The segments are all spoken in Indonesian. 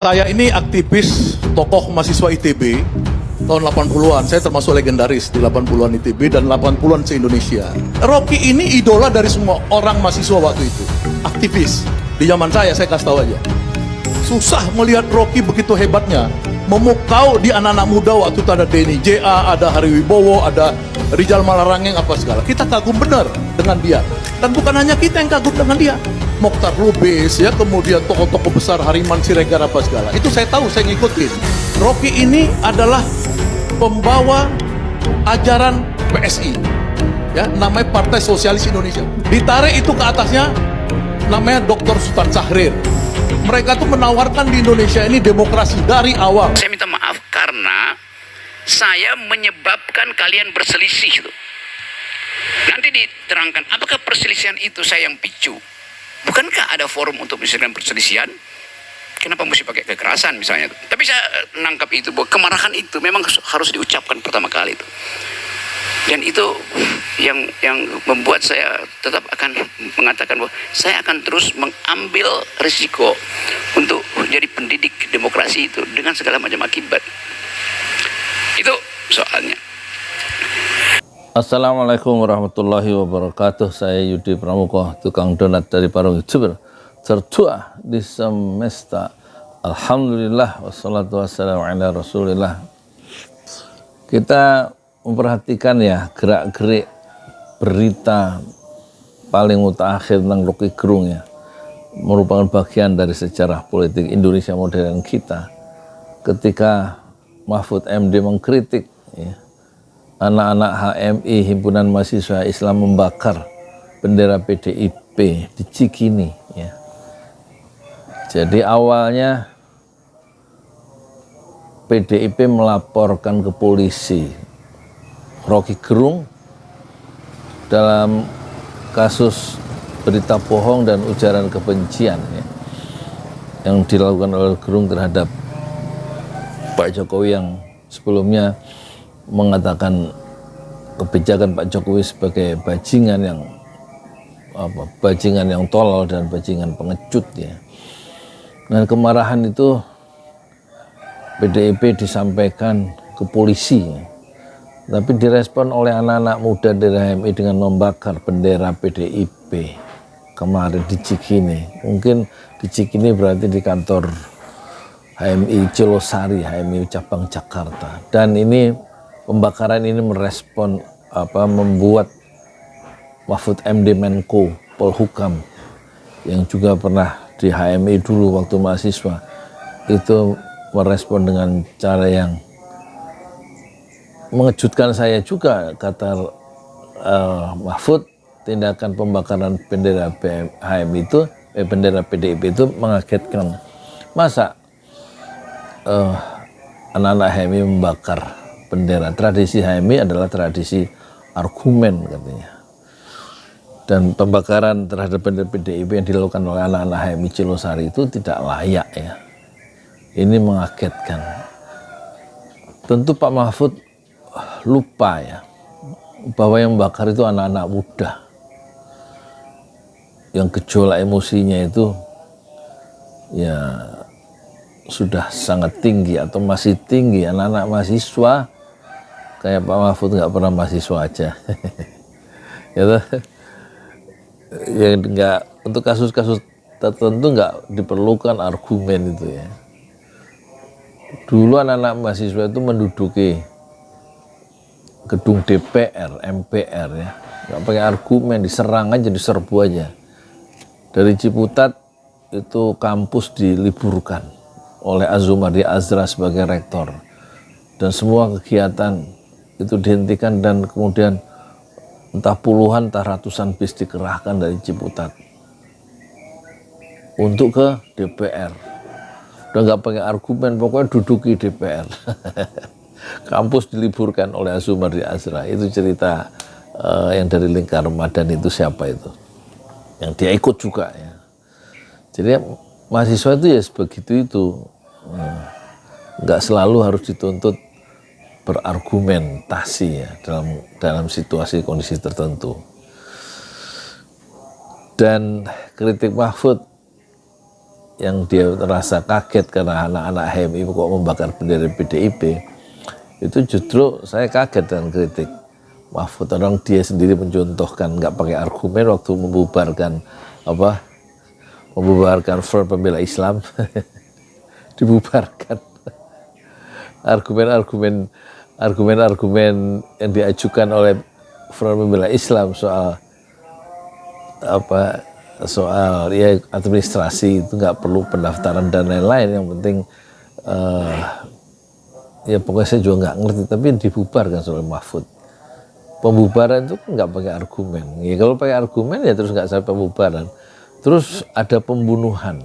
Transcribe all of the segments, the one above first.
Saya ini aktivis tokoh mahasiswa ITB tahun 80-an. Saya termasuk legendaris di 80-an ITB dan 80-an se-Indonesia. Rocky ini idola dari semua orang mahasiswa waktu itu. Aktivis. Di zaman saya kasih tahu aja. Susah melihat Rocky begitu hebatnya. Memukau di anak-anak muda waktu itu ada Denny J.A., ada Hari Wibowo, ada Rizal Malarangeng, apa segala. Kita kagum benar dengan dia. Dan bukan hanya kita yang kagum dengan dia. Mokhtar Lubis, ya, kemudian tokoh-tokoh besar Hariman Siregar apa segala. Itu saya tahu, saya ngikutin. Rocky ini adalah pembawa ajaran PSI, ya, namanya Partai Sosialis Indonesia. Ditarik itu ke atasnya, namanya Dr. Sultan Syahrir. Mereka tuh menawarkan di Indonesia ini demokrasi dari awal. Saya minta maaf karena saya menyebabkan kalian berselisih. Nanti diterangkan, apakah perselisihan itu saya yang picu? Bukankah ada forum untuk menyelesaikan perselisihan? Kenapa mesti pakai kekerasan misalnya? Tapi saya nangkap itu bahwa kemarahan itu memang harus diucapkan pertama kali itu. Dan itu yang membuat saya tetap akan mengatakan bahwa saya akan terus mengambil risiko untuk menjadi pendidik demokrasi itu dengan segala macam akibat. Itu soalnya. Assalamualaikum warahmatullahi wabarakatuh. Saya Yudi Pramuko, tukang donat dari Parung YouTuber tertua di semesta. Alhamdulillah wassalatu wassalamu ala rasulillah. Kita memperhatikan ya gerak-gerik berita paling mutakhir tentang Rocky Gerung ya, merupakan bagian dari sejarah politik Indonesia modern kita. Ketika Mahfud MD mengkritik ya, anak-anak HMI, Himpunan Mahasiswa Islam, membakar bendera PDIP di Cikini ya. Jadi awalnya PDIP melaporkan ke polisi Rocky Gerung dalam kasus berita bohong dan ujaran kebencian ya, yang dilakukan oleh Gerung terhadap Pak Jokowi yang sebelumnya mengatakan kebijakan Pak Jokowi sebagai bajingan yang tolol dan bajingan pengecut ya. Nah, kemarahan itu PDIP disampaikan ke polisi ya. Tapi direspon oleh anak-anak muda dari HMI dengan membakar bendera PDIP kemarin di Cikini. Mungkin di Cikini berarti di kantor HMI Cilosari, HMI cabang Jakarta. Dan ini pembakaran ini merespon membuat Mahfud MD Menko Polhukam yang juga pernah di HMI dulu waktu mahasiswa itu merespon dengan cara yang mengejutkan saya juga. Kata Mahfud, tindakan pembakaran bendera HMI itu bendera PDIP itu mengagetkan. Masa anak-anak HMI membakar bendera? Tradisi HMI adalah tradisi argumen katanya. Dan pembakaran terhadap bendera PDIP yang dilakukan oleh anak-anak HMI Cilosari itu tidak layak ya. Ini mengagetkan. Tentu Pak Mahfud lupa ya bahwa yang membakar itu anak-anak muda yang gejolak emosinya itu ya sudah sangat tinggi atau masih tinggi. Anak-anak mahasiswa kayak Pak Mahfud nggak pernah mahasiswa aja ya, nggak, untuk kasus-kasus tertentu nggak diperlukan argumen itu ya. Dulu anak-anak mahasiswa itu menduduki gedung DPR, MPR ya, nggak pakai argumen, diserang aja, diserbu aja. Dari Ciputat itu kampus diliburkan oleh Azumardi Azra sebagai rektor, dan semua kegiatan itu dihentikan, dan kemudian entah puluhan, entah ratusan bis dikerahkan dari Ciputat untuk ke DPR. Udah nggak pakai argumen, pokoknya duduki DPR. Kampus diliburkan oleh Azumardi Azra. Itu cerita yang dari Lingkar Ramadan itu siapa itu, yang dia ikut juga ya. Jadi mahasiswa itu ya sebegitu itu, nggak selalu harus dituntut berargumentasi ya dalam situasi kondisi tertentu. Dan kritik Mahfud yang dia terasa kaget karena anak-anak HMI kok membakar bendera PDIP, itu justru saya kaget dengan kritik Mahfud. Orang dia sendiri mencontohkan nggak pakai argumen waktu membubarkan Front Pembela Islam dibubarkan. Argumen yang diajukan oleh Front Pembela Islam soal ya administrasi itu nggak perlu pendaftaran dan lain-lain, yang penting ya pokoknya saya juga nggak ngerti, tapi dibubarkan oleh Mahfud. Pembubaran itu nggak pakai argumen. Ya kalau pakai argumen ya terus nggak sampai pembubaran. Terus ada pembunuhan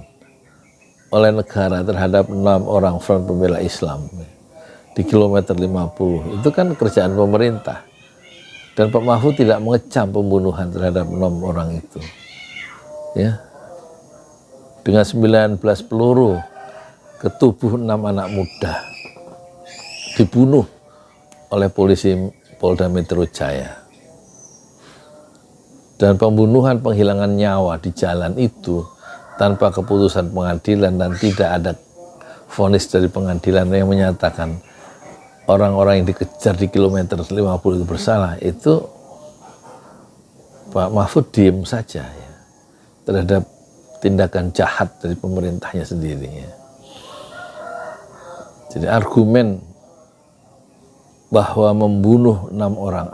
oleh negara terhadap 6 orang Front Pembela Islam di kilometer 50. Itu kan kerjaan pemerintah. Dan Pak Mahfud tidak mengecam pembunuhan terhadap 6 orang itu. Ya. Dengan 19 peluru ke tubuh 6 anak muda dibunuh oleh polisi Polda Metro Jaya. Dan pembunuhan, penghilangan nyawa di jalan itu tanpa keputusan pengadilan dan tidak ada vonis dari pengadilan yang menyatakan orang-orang yang dikejar di kilometer 50 itu bersalah, itu Pak Mahfud diem saja ya, terhadap tindakan jahat dari pemerintahnya sendiri ya. Jadi argumen bahwa membunuh 6 orang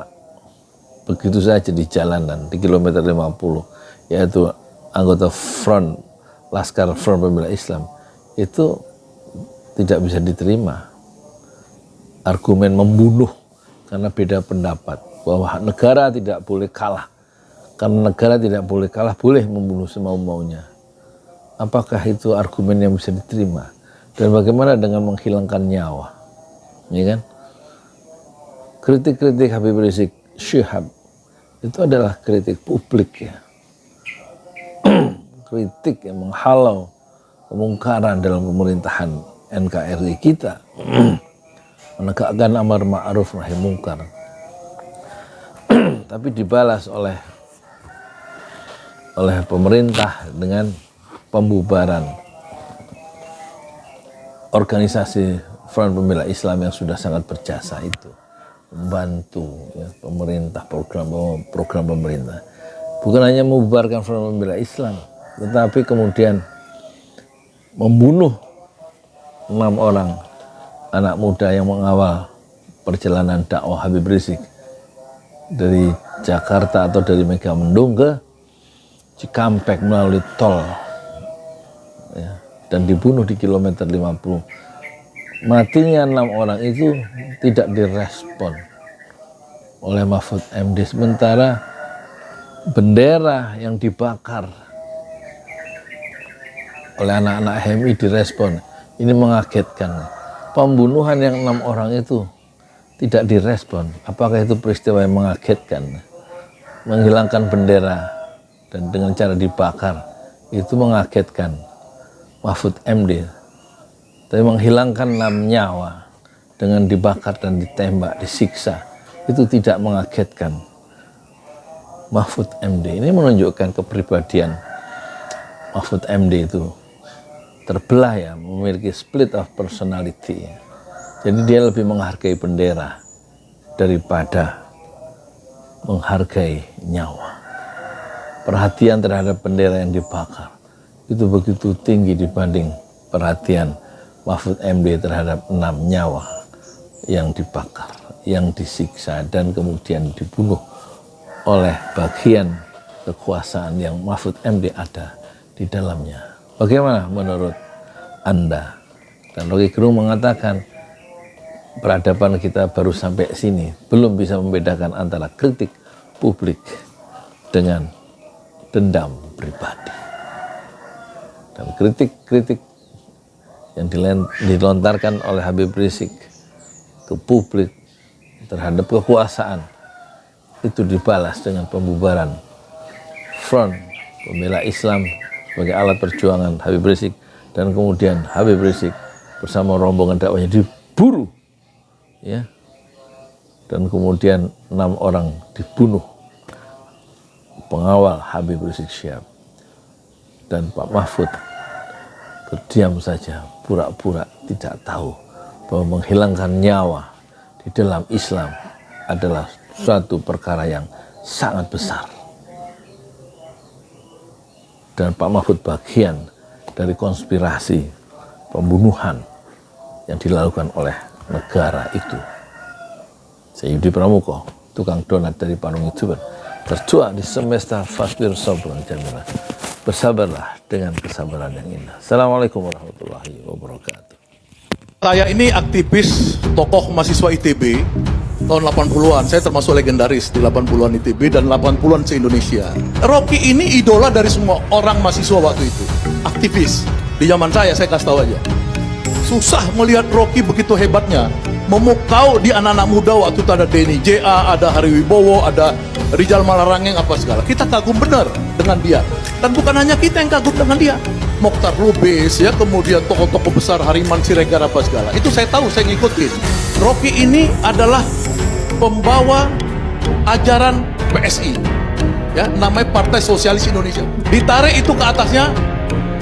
begitu saja di jalanan di kilometer 50, yaitu anggota Laskar Front Pembela Islam, itu tidak bisa diterima. Argumen membunuh karena beda pendapat, bahwa negara tidak boleh kalah, karena negara tidak boleh kalah boleh membunuh semau-maunya. Apakah itu argumen yang bisa diterima? Dan bagaimana dengan menghilangkan nyawa? Ya kan? Kritik-kritik Habib Rizik Syihab itu adalah kritik publik ya. Kritik yang menghalau kemungkaran dalam pemerintahan NKRI kita. Menegakkan amar ma'ruf nahi mungkar. Tapi dibalas oleh pemerintah dengan pembubaran organisasi Front Pembela Islam yang sudah sangat berjasa itu, membantu ya, pemerintah, program pemerintah. Bukan hanya membubarkan Front Pembela Islam, tetapi kemudian membunuh 6 orang anak muda yang mengawal perjalanan dakwah Habib Rizik dari Jakarta atau dari Megamendung ke Cikampek melalui tol ya, dan dibunuh di kilometer 50. Matinya 6 orang itu tidak direspon oleh Mahfud MD, sementara bendera yang dibakar oleh anak-anak HMI direspon. Ini mengagetkan. Pembunuhan yang 6 orang itu tidak direspon. Apakah itu peristiwa yang mengagetkan? Menghilangkan bendera dan dengan cara dibakar itu mengagetkan Mahfud MD. Tapi menghilangkan 6 nyawa dengan dibakar dan ditembak, disiksa, itu tidak mengagetkan Mahfud MD. Ini menunjukkan kepribadian Mahfud MD itu terbelah ya, memiliki split of personality. Jadi dia lebih menghargai bendera daripada menghargai nyawa. Perhatian terhadap bendera yang dibakar itu begitu tinggi dibanding perhatian Mahfud MD terhadap 6 nyawa yang dibakar, yang disiksa dan kemudian dibunuh oleh bagian kekuasaan yang Mahfud MD ada di dalamnya. Bagaimana menurut Anda? Dan Rocky Gerung mengatakan peradaban kita baru sampai sini, belum bisa membedakan antara kritik publik dengan dendam pribadi. Dan kritik-kritik yang dilontarkan oleh Habib Rizik ke publik terhadap kekuasaan itu dibalas dengan pembubaran Front Pembela Islam sebagai alat perjuangan Habib Rizik, dan kemudian Habib Rizik bersama rombongan dakwahnya diburu ya, dan kemudian 6 orang dibunuh pengawal Habib Rizik Syihab, dan Pak Mahfud terdiam saja, pura-pura tidak tahu bahwa menghilangkan nyawa di dalam Islam adalah suatu perkara yang sangat besar. Dan Pak Mahfud bagian dari konspirasi pembunuhan yang dilakukan oleh negara itu. Saya Yudi Pramuko, tukang donat dari Parung Ijuber, tertua di semesta Fasbir Sobron Jamila. Bersabarlah dengan kesabaran yang indah. Assalamualaikum warahmatullahi wabarakatuh. Saya ini aktivis tokoh mahasiswa ITB tahun 80-an. Saya termasuk legendaris di 80-an ITB dan 80-an se-Indonesia. Rocky ini idola dari semua orang mahasiswa waktu itu. Aktivis. Di zaman saya kasih tahu aja. Susah melihat Rocky begitu hebatnya. Memukau di anak-anak muda waktu itu ada Denny J.A., ada Hari Wibowo, ada Rizal Malarangeng, apa segala. Kita kagum benar dengan dia. Dan bukan hanya kita yang kagum dengan dia. Mokhtar Lubis, ya, kemudian tokoh-tokoh besar Hariman Siregar apa segala. Itu saya tahu, saya ngikutin. Rocky ini adalah pembawa ajaran PSI, ya, namanya Partai Sosialis Indonesia. Ditarik itu ke atasnya,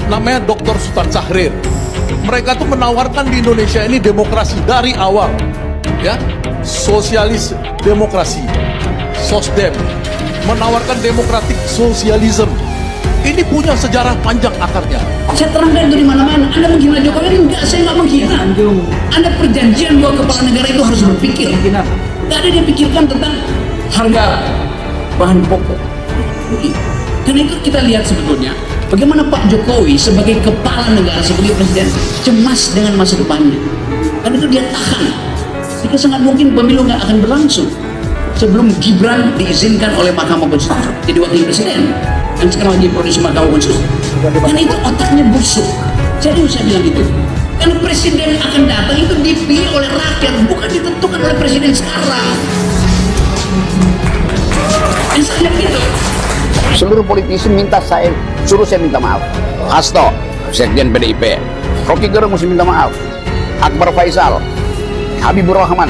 namanya Dr. Sultan Syahrir. Mereka tuh menawarkan di Indonesia ini demokrasi dari awal, ya, sosialis demokrasi, SOSDEM, menawarkan demokratik sosialisme. Ini punya sejarah panjang akarnya. Saya terangkan itu di mana-mana. Anda menghina Jokowi? Enggak, saya nggak menghina. Anda perjanjian bahwa kepala negara itu harus berpikir. Nggak ada dia pikirkan tentang harga bahan pokok. Karena itu kita lihat sebetulnya bagaimana Pak Jokowi sebagai kepala negara, sebagai presiden cemas dengan masa depannya. Karena itu dia tahan. Jika sangat mungkin pemilu nggak akan berlangsung sebelum Gibran diizinkan oleh Mahkamah Konstitusi jadi wakil presiden. Dan sekarang lagi proses Mahkamah Konstitusi. Dan itu otaknya busuk. Jadi saya bilang itu. Karena presiden akan datang itu dipilih oleh rakyat, bukan ditentukan oleh presiden sekarang. Dan saya lihat gitu. Seluruh politisi suruh saya minta maaf. Hasto, Sekjen PDIP, Rocky Gerung mesti minta maaf. Akbar Faisal, Habibur Rahman,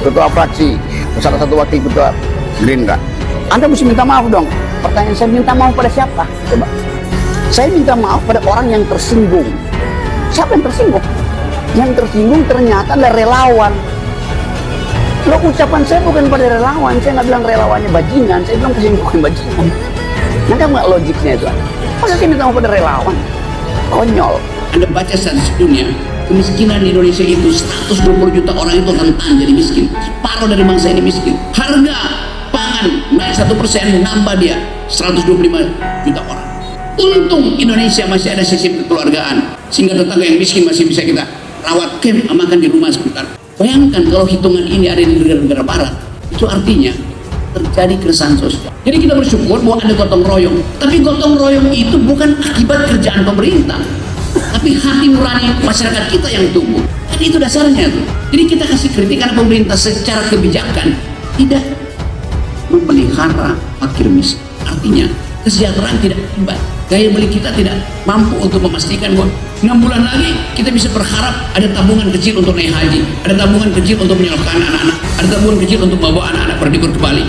Ketua Fraksi, salah satu wakil Ketua Gerindra. Anda mesti minta maaf dong. Pertanyaan saya, minta maaf pada siapa? Coba. Saya minta maaf pada orang yang tersinggung. Siapa yang tersinggung? Yang tersinggung ternyata adalah relawan. Lo ucapan saya bukan pada relawan. Saya nggak bilang relawannya bajingan. Saya bilang tersinggung bajingan. Nanti nggak logiknya itu? Masa saya minta maaf pada relawan? Konyol. Anda baca statistik dunia, kemiskinan di Indonesia itu 120 juta orang itu rentan jadi miskin. Separuh dari bangsa ini miskin. Harga pangan naik 1%, nambah dia 125 juta orang. Untung Indonesia masih ada sistem kekeluargaan sehingga tetangga yang miskin masih bisa kita rawat, makan di rumah sebentar. Bayangkan kalau hitungan ini ada di negara-negara barat, itu artinya terjadi keresahan sosial. Jadi kita bersyukur bahwa ada gotong royong, tapi gotong royong itu bukan akibat kerjaan pemerintah, tapi hati nurani masyarakat kita yang tumbuh. Dan itu dasarnya tuh. Jadi kita kasih kritik karena pemerintah secara kebijakan tidak memelihara fakir miskin. Artinya kesejahteraan tidak timbul. Gaya beli kita tidak mampu untuk memastikan bahwa 6 bulan lagi kita bisa berharap ada tabungan kecil untuk naik haji, ada tabungan kecil untuk menyekolahkan anak-anak, ada tabungan kecil untuk membawa anak-anak berlibur ke Bali.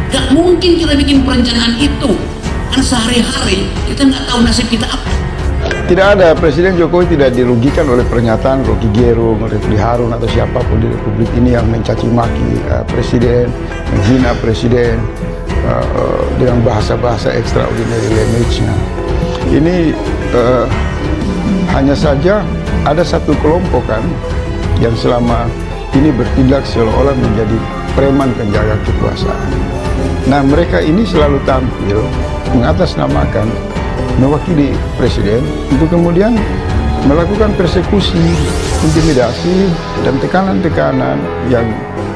Gak mungkin kita bikin perencanaan itu, karena sehari-hari kita nggak tahu nasib kita apa. Tidak ada, Presiden Jokowi tidak dirugikan oleh pernyataan Rocky Gerung, Refli Harun atau siapapun di Republik ini yang mencaci maki Presiden, menghina Presiden dengan bahasa-bahasa extraordinary language-nya. Ini hanya saja ada satu kelompok kan yang selama ini bertindak seolah-olah menjadi preman penjaga kekuasaan. Nah, mereka ini selalu tampil mengatasnamakan mewakili presiden untuk kemudian melakukan persekusi, intimidasi, dan tekanan-tekanan yang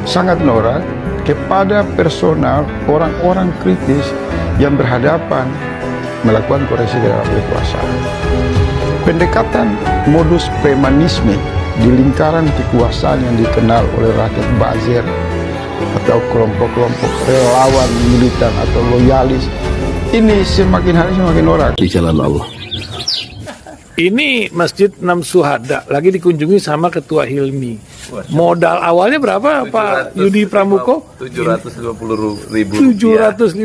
sangat norak kepada personal orang-orang kritis yang berhadapan melakukan koreksi dalam kekuasaan. Pendekatan modus premanisme di lingkaran kekuasaan yang dikenal oleh rakyat bazir atau kelompok-kelompok relawan militan atau loyalis ini semakin hari semakin norak di jalan Allah. Ini Masjid Enam Syuhada lagi dikunjungi sama Ketua Hilmi. Modal awalnya berapa Pak Yudi Pramuko? 750.000 750.000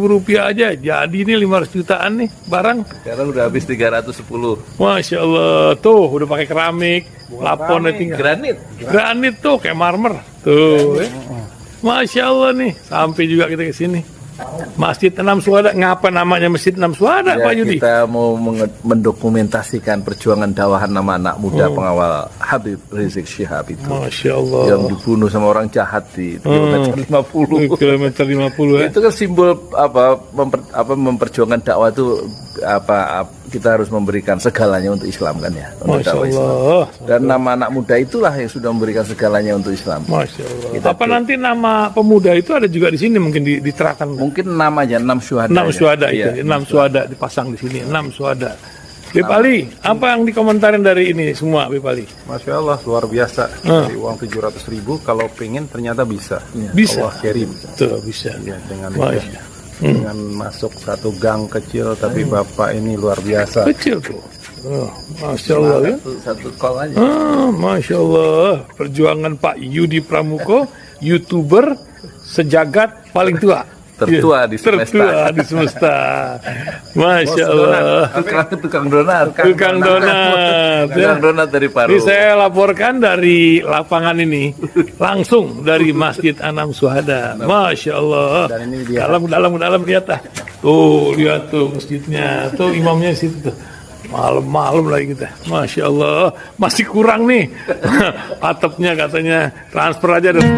rupiah aja. Jadi ini 500 jutaan nih barang. Sekarang udah habis 310. Masya Allah, tuh udah pakai keramik, laponnya tinggal. Granit tuh kayak marmer. Tuh, Masya Allah nih, sampai juga kita ke sini. Masjid Enam Syuhada, ngapa namanya Masjid Enam Syuhada, Ya, Pak Yudi? kita mau mendokumentasikan perjuangan dakwah nama anak muda pengawal Habib Rizik Syihab itu. Masya Allah. Yang dibunuh sama orang jahat di kilometer 50. Kilometer 50 ya. Itu kan simbol memperjuangkan dakwah itu kita harus memberikan segalanya untuk Islam kan ya. Untuk Masya dakwah Islam. Allah. Dan nama anak muda itulah yang sudah memberikan segalanya untuk Islam. Masya Allah. Kita Apa nanti nama pemuda itu ada juga di sini mungkin diterahkan? Mungkin namanya 6 syuhada. 6 syuhada Iya, itu, 6 syuhada dipasang di sini, 6 syuhada. Bip Ali, apa yang dikomentarin dari ini semua, Bip Ali? Masya Allah, luar biasa. Dari uang 700.000, kalau pengen ternyata bisa. Bisa. Allah kirim. Tuh, bisa. Ya, Masya. dengan masuk satu gang kecil, tapi Bapak ini luar biasa. Kecil tuh. Oh, Masya Allah ya. Satu call aja. Masya Allah. Perjuangan Pak Yudi Pramuko, YouTuber sejagat paling tua. Tertua di semesta. Tertua di semesta. Masya Allah. Tukang donat. Tukang donat. Tukang donat dari Paru. Ini saya laporkan dari lapangan ini, langsung dari Masjid Enam Syuhada. Masya Allah. Dan ini dia. Dalam kelihatan. Tuh, lihat tuh masjidnya. Tuh imamnya di situ tuh. Malam-malam lagi kita. Masya Allah. Masih kurang nih. Atapnya katanya transfer aja deh.